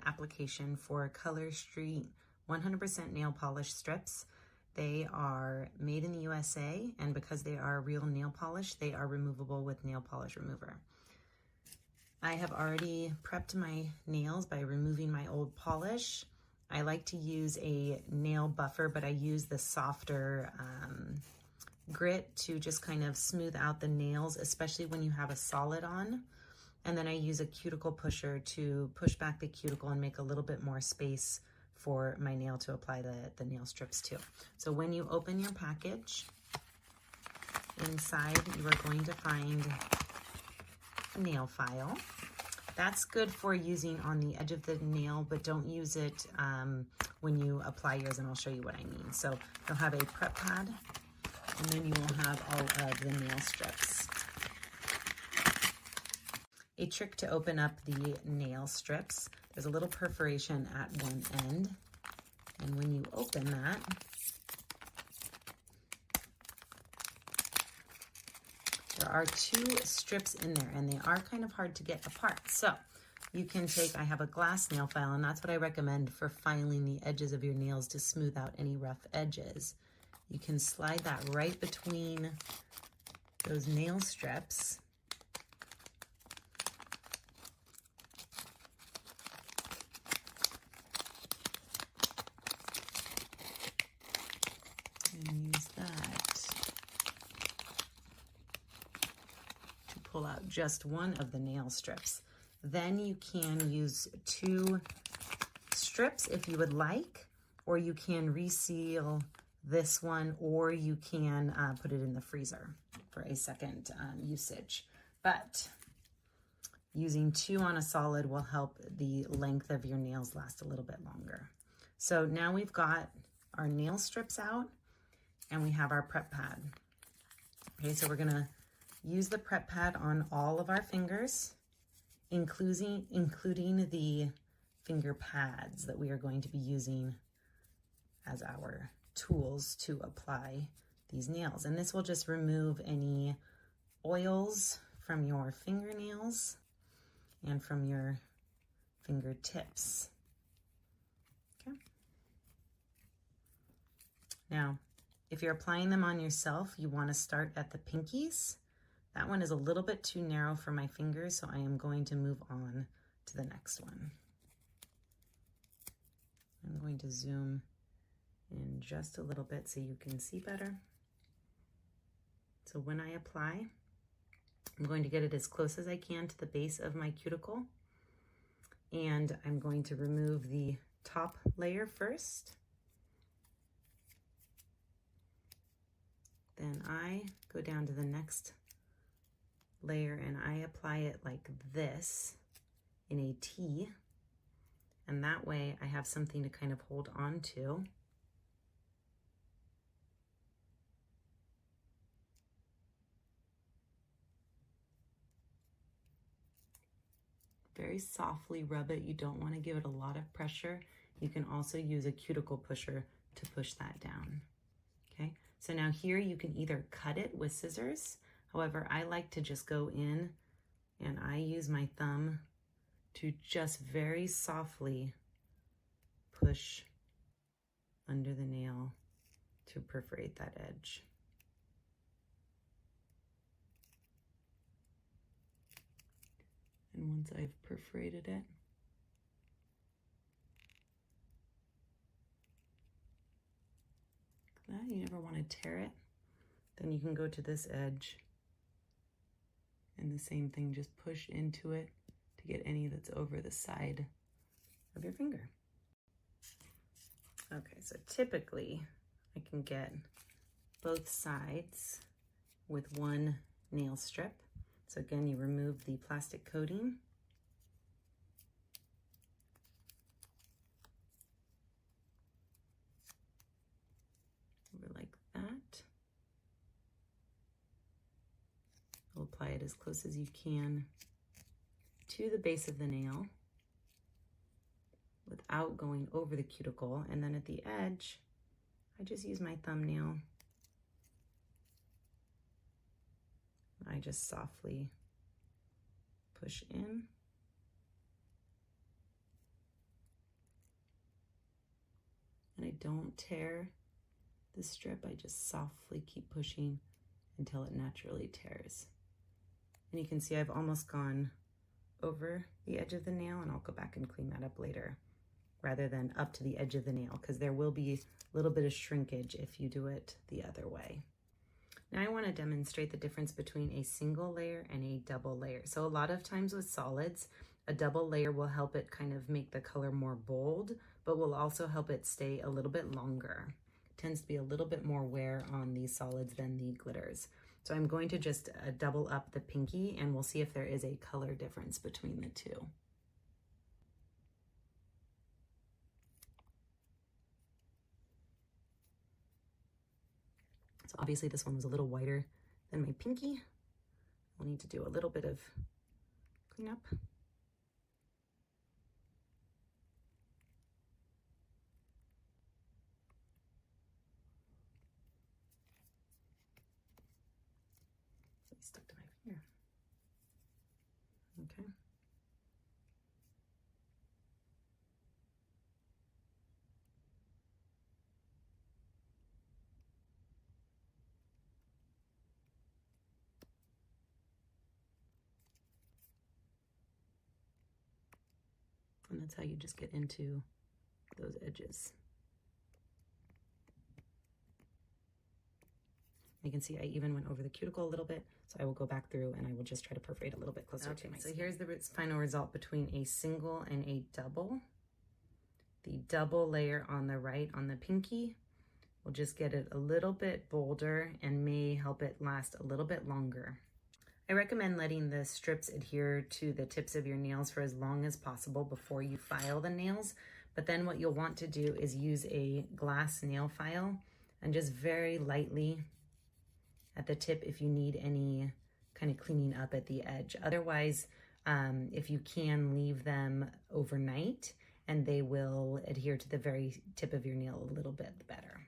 application for Color Street 100% nail polish strips. They are made in the USA, and because they are real nail polish, they are removable with nail polish remover. I have already prepped my nails by removing my old polish. I like to use a nail buffer, but I use the softer grit to just kind of smooth out the nails, especially when you have a solid on. And then I use a cuticle pusher to push back the cuticle and make a little bit more space for my nail to apply the nail strips to. So when you open your package, inside you are going to find a nail file. That's good for using on the edge of the nail, but don't use it when you apply yours, and I'll show you what I mean. So you'll have a prep pad, and then you will have all of the nail strips. A trick to open up the nail strips, there's a little perforation at one end, and when you open that, there are 2 strips in there, and they are kind of hard to get apart. So you can take, I have a glass nail file, and that's what I recommend for filing the edges of your nails to smooth out any rough edges. You can slide that right between those nail strips. And use that to pull out just one of the nail strips. Then you can use 2 strips if you would like, or you can reseal this one, or you can put it in the freezer for a second usage. But using 2 on a solid will help the length of your nails last a little bit longer. So now we've got our nail strips out, and we have our prep pad. Okay, so we're gonna use the prep pad on all of our fingers, including the finger pads that we are going to be using as our tools to apply these nails. And this will just remove any oils from your fingernails and from your fingertips. Okay. Now, if you're applying them on yourself, you want to start at the pinkies. That one is a little bit too narrow for my fingers, so I am going to move on to the next one. I'm going to zoom in just a little bit so you can see better. So when I apply, I'm going to get it as close as I can to the base of my cuticle, and I'm going to remove the top layer first. Then I go down to the next layer and I apply it like this in a T, and that way I have something to kind of hold on to. Very softly rub it. You don't want to give it a lot of pressure. You can also use a cuticle pusher to push that down. Okay, so now here you can either cut it with scissors. However, I like to just go in and I use my thumb to just very softly push under the nail to perforate that edge. And once I've perforated it, like that, you never want to tear it. Then you can go to this edge and the same thing, just push into it to get any that's over the side of your finger. Okay, so typically I can get both sides with one nail strip. So again, you remove the plastic coating. Over like that. You'll apply it as close as you can to the base of the nail without going over the cuticle. And then at the edge, I just use my thumbnail. I just softly push in. I don't tear the strip. I just softly keep pushing until it naturally tears. And you can see I've almost gone over the edge of the nail, and I'll go back and clean that up later rather than up to the edge of the nail, because there will be a little bit of shrinkage if you do it the other way. Now I want to demonstrate the difference between a single layer and a double layer. So a lot of times with solids, a double layer will help it kind of make the color more bold, but will also help it stay a little bit longer. It tends to be a little bit more wear on these solids than the glitters. So I'm going to just double up the pinky, and we'll see if there is a color difference between the two. So obviously this one was a little whiter than my pinky. We'll need to do a little bit of cleanup. Stuck to my finger. Okay. And that's how you just get into those edges. You can see I even went over the cuticle a little bit, so I will go back through and I will just try to perforate a little bit closer to my skin. So here's the final result between a single and a double. The double layer on the right on the pinky will just get it a little bit bolder and may help it last a little bit longer. I recommend letting the strips adhere to the tips of your nails for as long as possible before you file the nails. But then what you'll want to do is use a glass nail file and just very lightly at the tip if you need any kind of cleaning up at the edge. Otherwise, if you can, leave them overnight and they will adhere to the very tip of your nail a little bit better.